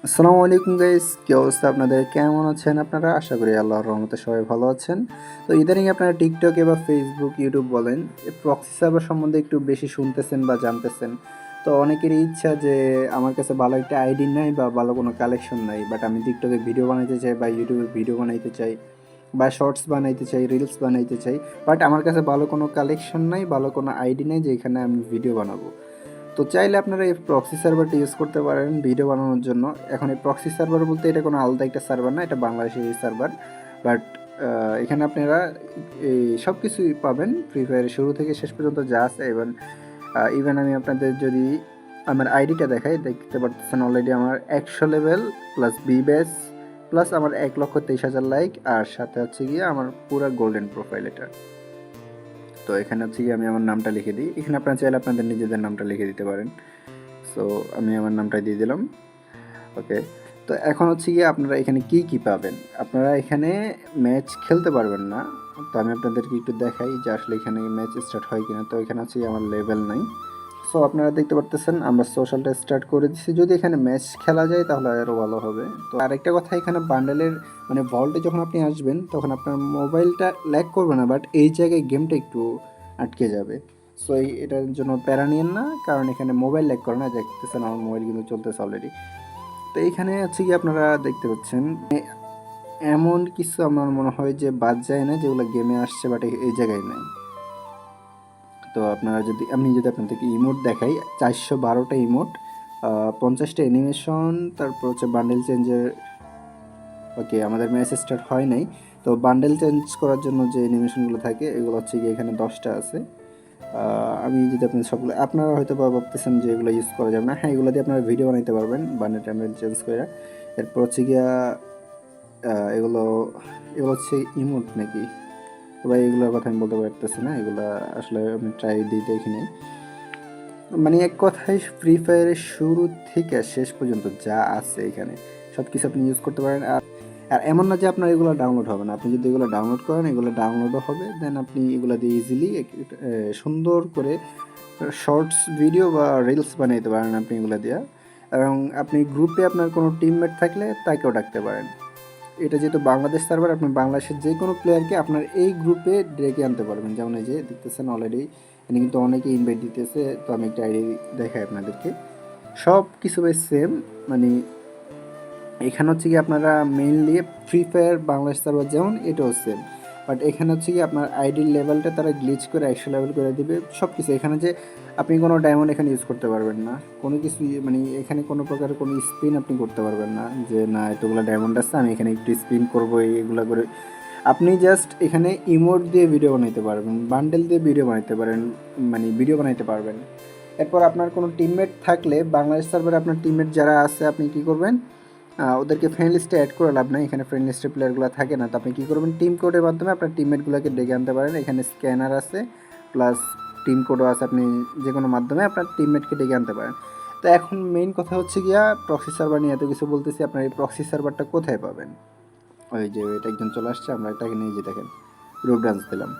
আসসালামু আলাইকুম গাইস, কি অবস্থা আপনাদের? কেমন আছেন আপনারা? আশা করি আল্লাহর রহমতে সবাই ভালো আছেন। তো ইদানিং আপনারা টিকটকে বা ফেসবুক, ইউটিউব বলেন, প্রক্সি সার্ভার সম্বন্ধে একটু বেশি শুনতেছেন বা জানতেছেন। তো অনেকেরই ইচ্ছা যে আমার কাছে ভালো একটা আইডি নাই বা ভালো কোনো কালেকশন নাই, বাট আমি টিকটকে ভিডিও বানাইতে চাই বা ইউটিউবে ভিডিও বানাইতে চাই বা শর্টস বানাইতে চাই, রিলস বানাইতে চাই, বাট আমার কাছে ভালো কোনো কালেকশন নাই, ভালো কোনো আইডি নাই যেখানে আমি ভিডিও বানাবো। তো চাইলে আপনারা এই প্রক্সি সার্ভারটা ইউজ করতে পারেন ভিডিও বানানোর জন্য। এখন এই প্রক্সি সার্ভার বলতে এটা কোনো আলাদা একটা সার্ভার না, এটা বাংলাদেশের সার্ভার। বাট এখানে আপনারা এই সব কিছুই পাবেন ফ্রি ফায়ারের শুরু থেকে শেষ পর্যন্ত যা আছে। ইভেন আমি আপনাদের যদি আমার আইডিটা দেখাই, দেখতে পারতেছেন অলরেডি আমার 100 লেভেল প্লাস বি ব্যাস প্লাস আমার 1,23,000 লাইক, আর সাথে হচ্ছে গিয়ে আমার পুরো গোল্ডেন প্রোফাইল এটা। তো এখানে হচ্ছে গিয়ে আমি আমার নামটা লিখে দিই। এখানে আপনারা চাইলে আপনাদের নিজেদের নামটা লিখে দিতে পারেন। সো আমি আমার নামটাই দিয়ে দিলাম। ওকে। তো এখন হচ্ছে গিয়ে আপনারা এখানে কি পাবেন? আপনারা এখানে ম্যাচ খেলতে পারবেন না। তো আমি আপনাদেরকে একটু দেখাই যে আসলে এখানে ম্যাচ স্টার্ট হয় কিনা। তো এখানে হচ্ছে গিয়ে আমার লেভেল নাই। সো আপনারা দেখতে পারতেছেন আমরা সোশ্যালটা স্টার্ট করে দিচ্ছি। যদি এখানে ম্যাচ খেলা যায় তাহলে আরও ভালো হবে। তো আরেকটা কথা, এখানে বান্ডেলের মানে ভল্টে যখন আপনি আসবেন তখন আপনার মোবাইলটা ল্যাগ করবে না, বাট এই জায়গায় গেমটা একটু আটকে যাবে। সো এটার জন্য প্যারা নিয়েন না, কারণ এখানে মোবাইল ল্যাগ করে না। দেখতেছেন আমার মোবাইল কিন্তু চলতেছে অলরেডি। তো এইখানে হচ্ছে কি আপনারা দেখতে পাচ্ছেন এমন কিছু আমার মনে হয় যে বাদ যায় না যেগুলো গেমে আসছে, বাট এই জায়গায় নাই। তো আপনারা যদি আপনাদেরকে ইমোট দেখাই, 412টা ইমোট, 50টা অ্যানিমেশন, তারপর হচ্ছে বান্ডেল চেঞ্জের। ওকে, আমাদের ম্যাচ স্টার্ট হয় নাই। তো বান্ডেল চেঞ্জ করার জন্য যে অ্যানিমেশনগুলো থাকে এগুলো হচ্ছে কি এখানে 10টা আছে। আমি যদি আপনাদের সবগুলো, আপনারা হয়তো বা ভাবতেছেন যে এগুলো ইউজ করা যাবে না। হ্যাঁ, এগুলো দিয়ে আপনারা ভিডিও বানাইতে পারবেন বান্ডেল ট্যান্ডেল চেঞ্জ করে। এরপর হচ্ছে গিয়া এগুলো এগুলো হচ্ছে ইমোট নাকি ভাই, এগুলোর কথা আমি বলতে পারতেছি না। এগুলো আসলে আমি ট্রাই দিই দেখিনি। মানে এক কথায় ফ্রি ফায়ারের শুরু থেকে শেষ পর্যন্ত যা আছে এখানে সব কিছু আপনি ইউজ করতে পারেন। আর আর এমন না যে আপনার এগুলো ডাউনলোড হবে না। আপনি যদি এগুলো ডাউনলোড করেন, এগুলো ডাউনলোডও হবে। দেন আপনি এগুলো দিয়ে ইজিলি সুন্দর করে শর্টস ভিডিও বা রিলস বানাইতে পারেন আপনি এগুলো দিয়ে। এবং আপনি গ্রুপে আপনার কোনো টিমমেট থাকলে তাকেও ডাকতে পারেন। এটা যেহেতু বাংলাদেশ সার্ভার, আপনি বাংলাদেশের যে কোনো প্লেয়ারকে আপনার এই গ্রুপে ডেকে আনতে পারবেন। যেমন এই যে দেখতেছেন অলরেডি এখানে কিন্তু অনেকে ইনভাইট দিতেছে। তো আমি একটা আইডি দেখাই আপনাদেরকে। সব কিছু বেশ সেম। মানে এখানে হচ্ছে কি আপনারা mainly free fire Bangladesh server যেমন এটাও সেম, বাট এখানে হচ্ছে কি আপনার আইডির লেভেলটা তারা গ্লিচ করে 100 লেভেল করে দিবে সব কিছু। এখানে যে আপনি কোনো ডায়মন্ড এখানে ইউজ করতে পারবেন না, কোনো কিছু মানে এখানে কোনো প্রকার কোনো স্পিন আপনি করতে পারবেন না যে না এতগুলো ডায়মন্ড আছে আমি এখানে একটু স্পিন করবো এইগুলো করে। আপনি জাস্ট এখানে ইমোট দিয়ে ভিডিও বানাইতে পারবেন, বান্ডেল দিয়ে ভিডিও বানাইতে পারেন, মানে ভিডিও বানাইতে পারবেন। এরপর আপনার কোনো টিমমেট থাকলে বাংলাদেশ সার্ভারে আপনার টিমমেট যারা আছে আপনি কী করবেন, ওদেরকে ফ্রেন্ড লিস্টে অ্যাড করে লাভ নাই। এখানে ফ্রেন্ড লিস্টের প্লেয়ারগুলো থাকে না। তো আপনি কী করবেন, টিম কোডের মাধ্যমে আপনার টিমমেটগুলোকে ডেকে আনতে পারেন। এখানে স্ক্যানার আছে প্লাস টিম কোডও আছে। আপনি যে কোনো মাধ্যমে আপনার টিমমেটকে ডেকে আনতে পারেন। তো এখন মেইন কথা হচ্ছে গিয়া প্রক্সি সার্ভার নিয়ে এত কিছু বলতেছি, আপনার এই প্রক্সি সার্ভারটা কোথায় পাবেন? ওই যে এটা একজন চলে আসছে, আমরা এটাকে নিয়ে যে দেখেন গ্রুপ ডান্স দিলাম।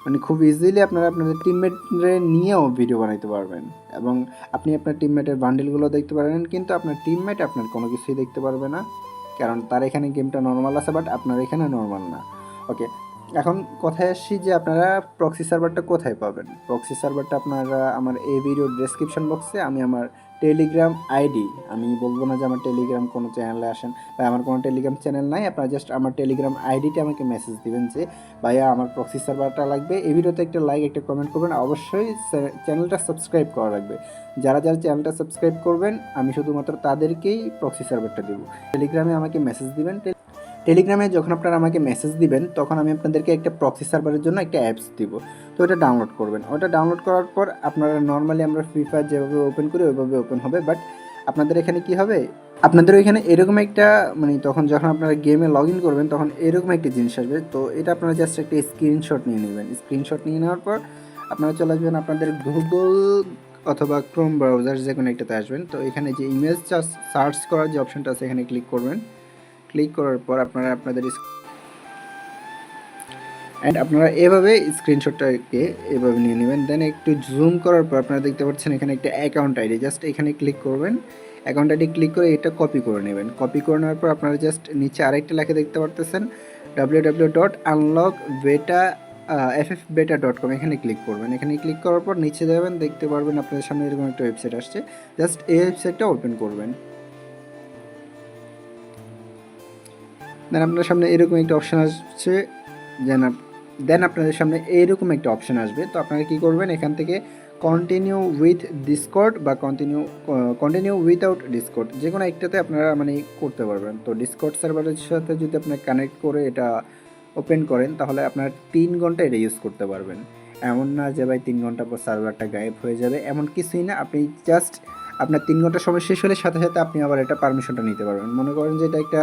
মানে খুব ইজিলি আপনারা আপনাদের টিমমেটরে নিয়েও ভিডিও বানাইতে পারবেন। এবং আপনি আপনার টিমমেটের বান্ডিলগুলো দেখতে পারবেন, কিন্তু আপনার টিমমেট আপনার কোনো কিছুই দেখতে পারবে না, কারণ তার এখানে গেমটা নর্মাল আছে বাট আপনার এখানে নর্মাল না। ওকে, এখন কথায় আসছি যে আপনারা প্রক্সি সার্ভারটা কোথায় পাবেন। প্রক্সি সার্ভারটা আপনারা আমার এই ভিডিওর ডেসক্রিপশন বক্সে আমি আমার টেলিগ্রাম আইডি, আমি বলবো না যে আমার টেলিগ্রাম কোনো চ্যানেলে আসেন বা আমার কোনো টেলিগ্রাম চ্যানেল নাই। আপনারা জাস্ট আমার টেলিগ্রাম আইডিটা আমাকে মেসেজ দিবেন যে ভাইয়া আমার প্রক্সি সার্ভারটা লাগবে। এই ভিডিওতে একটা লাইক একটা কমেন্ট করবেন, অবশ্যই চ্যানেলটা সাবস্ক্রাইব করা লাগবে। যারা যারা চ্যানেলটা সাবস্ক্রাইব করবেন আমি শুধুমাত্র তাদেরকেই প্রক্সি সার্ভারটা দেবো। টেলিগ্রামে আমাকে মেসেজ দিবেন। টেলিগ্রামে যখন আপনারা আমাকে মেসেজ দিবেন তখন আমি আপনাদেরকে একটা প্রক্সি সার্ভারের জন্য একটা অ্যাপস দিব। তো ওটা ডাউনলোড করবেন। ওটা ডাউনলোড করার পর আপনারা নর্মালি আমরা ফ্রি ফায়ার যেভাবে ওপেন করি ওইভাবে ওপেন হবে। বাট আপনাদের এখানে কি হবে, আপনাদের ওইখানে এরকম একটা মানে তখন যখন আপনারা গেমে লগ ইন করবেন তখন এরকম একটা জিনিস আসবে। তো এটা আপনারা জাস্ট একটা স্ক্রিনশট নিয়ে নেবেন। স্ক্রিনশট নিয়ে নেওয়ার পর আপনারা চলে আসবেন আপনাদের গুগল অথবা ক্রোম ব্রাউজার যে কোনো একটাতে আসবেন। তো এখানে যে ইমেজ সার্চ করার যে অপশনটা আছে এখানে ক্লিক করবেন। ক্লিক করার পর আপনারা আপনাদের আপনারা এভাবে স্ক্রিনশটটাকে এভাবে নিয়ে নেবেন। দেন একটু জুম করার পর আপনারা দেখতে পাচ্ছেন এখানে একটা অ্যাকাউন্ট আইডি, জাস্ট এখানে ক্লিক করবেন। অ্যাকাউন্ট আইডি ক্লিক করে এটা কপি করে নেবেন। কপি করে নেওয়ার পর আপনারা জাস্ট নিচে আরেকটা লেখা দেখতে পারতেছেন www.unlockbeta.ffbeta.com, এখানে ক্লিক করবেন। এখানে ক্লিক করার পর নিচে যাবেন, দেখতে পারবেন আপনাদের সামনে এরকম একটা ওয়েবসাইট আসছে। জাস্ট এই ওয়েবসাইটটা ওপেন করবেন। দেন আপনার সামনে এরকম একটা অপশান আসছে, দেন আপনাদের সামনে এইরকম একটা অপশান আসবে। তো আপনারা কী করবেন, এখান থেকে কন্টিনিউ উইথ ডিসকর্ড বা কন্টিনিউ উইথাউট ডিসকর্ড, যে কোনো একটাতে আপনারা মানে করতে পারবেন। তো ডিসকর্ড সার্ভারের সাথে যদি আপনার কানেক্ট করে এটা ওপেন করেন তাহলে আপনার 3 ঘন্টা এটা ইউজ করতে পারবেন। এমন না যে ভাই 3 ঘন্টা পর সার্ভারটা গায়েব হয়ে যাবে, এমন কিছুই না। আপনি জাস্ট আপনার 3 ঘন্টা সময় শেষ হলে সাথে সাথে আপনি আবার এটা পারমিশনটা নিতে পারবেন। মনে করেন যে এটা একটা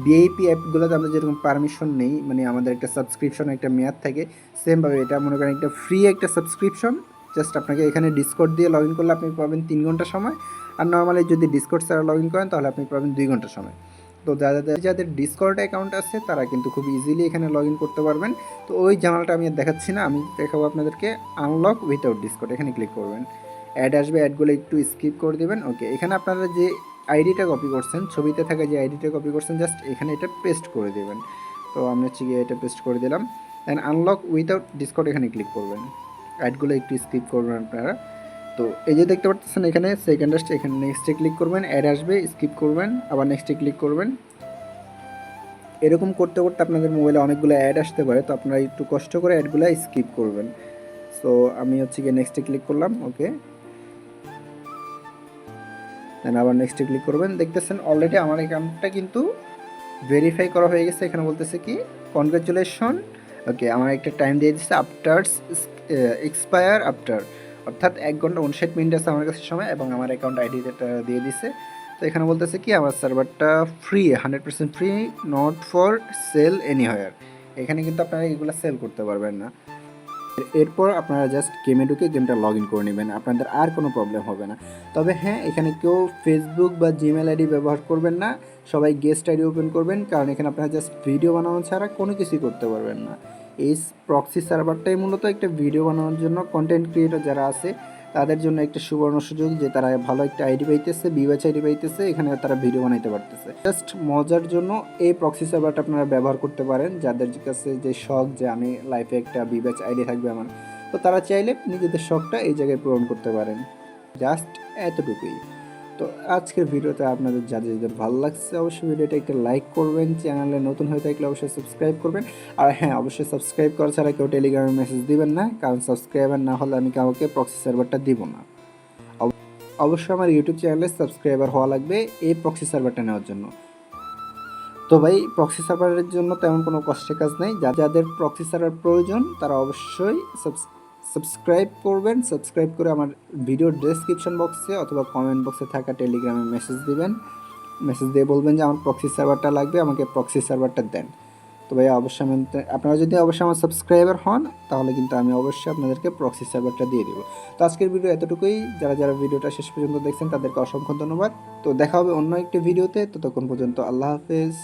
ভিআইপি অ্যাপগুলোতে আমরা যেরকম পারমিশন নেই, মানে আমাদের একটা সাবস্ক্রিপশন একটা মেয়াদ থাকে, সেমভাবে এটা মনে করেন একটা ফ্রি একটা সাবস্ক্রিপশন। জাস্ট আপনাকে এখানে ডিসকর্ড দিয়ে লগ ইন করলে আপনি পাবেন 3 ঘন্টা সময়, আর নর্মালি যদি ডিসকর্ড ছাড়া লগ ইন করেন তাহলে আপনি পাবেন 2 ঘন্টা সময়। তো যাদের ডিসকর্ড অ্যাকাউন্ট আছে তারা কিন্তু খুব ইজিলি এখানে লগ ইন করতে পারবেন। তো ওই জামালটা আমি আর দেখাচ্ছি না, আমি দেখাবো আপনাদেরকে আনলক উইথাউট ডিসকর্ড। এখানে ক্লিক করবেন, অ্যাড আসবে, অ্যাডগুলো একটু স্কিপ করে দেবেন। ওকে, এখানে আপনারা যে আইডিটা কপি করছেন, ছবিতে থাকা যে আইডিটা কপি করছেন, জাস্ট এখানে এটা পেস্ট করে দেবেন। তো আমি হচ্ছে গিয়ে এটা পেস্ট করে দিলাম। দেন আনলক উইথাউট ডিসকর্ড এখানে ক্লিক করবেন, অ্যাডগুলো একটু স্কিপ করবেন আপনারা। তো এই যে দেখতে পাচ্ছেন এখানে সেকেন্ড আসছে, এখানে নেক্সটে ক্লিক করবেন, অ্যাড আসবে, স্কিপ করবেন, আবার নেক্সটে ক্লিক করবেন। এরকম করতে করতে আপনাদের মোবাইলে অনেকগুলো অ্যাড আসতে পারে, তো আপনারা একটু কষ্ট করে অ্যাডগুলো স্কিপ করবেন। সো আমি হচ্ছে গিয়ে নেক্সটে ক্লিক করলাম। ওকে, দেন আবার নেক্সটে ক্লিক করবেন। দেখতেছেন অলরেডি আমার অ্যাকাউন্টটা কিন্তু ভেরিফাই করা হয়ে গেছে। এখানে বলতেছে কি কনগ্রাচুলেশন। ওকে, আমার একটা টাইম দিয়ে দিচ্ছে আফটার্স এক্সপায়ার আফটার, অর্থাৎ 1 ঘন্টা 59 মিনিট আছে আমার কাছে সময়, এবং আমার অ্যাকাউন্ট আইডিটা দিয়ে দিছে। তো এখানে বলতেছে কি আমার সার্ভারটা free, 100% free, not for sale anywhere. এখানে কিন্তু আপনারা এগুলো সেল করতে পারবেন না। এরপর আপনারা জাস্ট গেমে ঢুকে গেমটা লগ ইন করে নেবেন, আপনাদের আর কোনো প্রবলেম হবে না। তবে হ্যাঁ, এখানে কেউ ফেসবুক বা জিমেল আইডি ব্যবহার করবেন না, সবাই গেস্ট আইডি ওপেন করবেন, কারণ এখানে আপনারা জাস্ট ভিডিও বানানো ছাড়া কোনো কিছুই করতে পারবেন না। এই প্রক্সি সার্ভারটাই মূলত একটা ভিডিও বানানোর জন্য, কন্টেন্ট ক্রিয়েটর যারা আছে তাদের জন্য একটা সুবর্ণ সুযোগ, যে তারা ভালো একটা আইডি পাইতেছে, বিবাচ আইডি পাইতেছে, এখানে তারা ভিডিও বানাইতে পারতেছে। জাস্ট মজার জন্য এই প্রক্সি সার্ভারটা আপনারা ব্যবহার করতে পারেন, যাদের কাছে যে শখ যে আমি লাইফে একটা বিবাচ আইডি থাকবে আমার, তো তারা চাইলে নিজেদের শখটা এই জায়গায় পূরণ করতে পারেন। জাস্ট এতটুকুই। তো আজকের ভিডিওতে আপনাদের যাদের ভালো লাগছে অবশ্যই ভিডিওটা একটা লাইক করবেন, চ্যানেলে নতুন হয়ে থাকলে অবশ্যই সাবস্ক্রাইব করবেন। আর হ্যাঁ, অবশ্যই সাবস্ক্রাইব করা ছাড়া কেউ টেলিগ্রামে মেসেজ দিবেন না, কারণ সাবস্ক্রাইবার না হলে আমি কাউকে প্রক্সি সার্ভারটা দিব না। অবশ্যই আমার ইউটিউব চ্যানেলে সাবস্ক্রাইবার হওয়া লাগবে এই প্রক্সি সার্ভারটা নেওয়ার জন্য। তো ভাই, প্রক্সি সার্ভারের জন্য তেমন কোনো কষ্টের কাজ নেই, যাদের প্রক্সি সার্ভার প্রয়োজন তারা অবশ্যই সাবস্ক্রাইব করবেন। সাবস্ক্রাইব করে আমার ভিডিওর ডেসক্রিপশন বক্সে অথবা কমেন্ট বক্সে থাকা টেলিগ্রামে মেসেজ দিবেন। মেসেজ দিয়ে বলবেন যে আমার প্রক্সি সার্ভারটা লাগবে, আমাকে প্রক্সি সার্ভারটা দেন। তো ভাই অবশ্যই আপনারা যদি অবশ্যই আমার সাবস্ক্রাইবার হন তাহলে কিন্তু আমি অবশ্যই আপনাদেরকে প্রক্সি সার্ভারটা দিয়ে দেবো। তো আজকের ভিডিও এতটুকুই। যারা ভিডিওটা শেষ পর্যন্ত দেখছেন তাদেরকে অসংখ্য ধন্যবাদ। তো দেখা হবে অন্য একটি ভিডিওতে, ততক্ষণ পর্যন্ত আল্লাহ হাফেজ।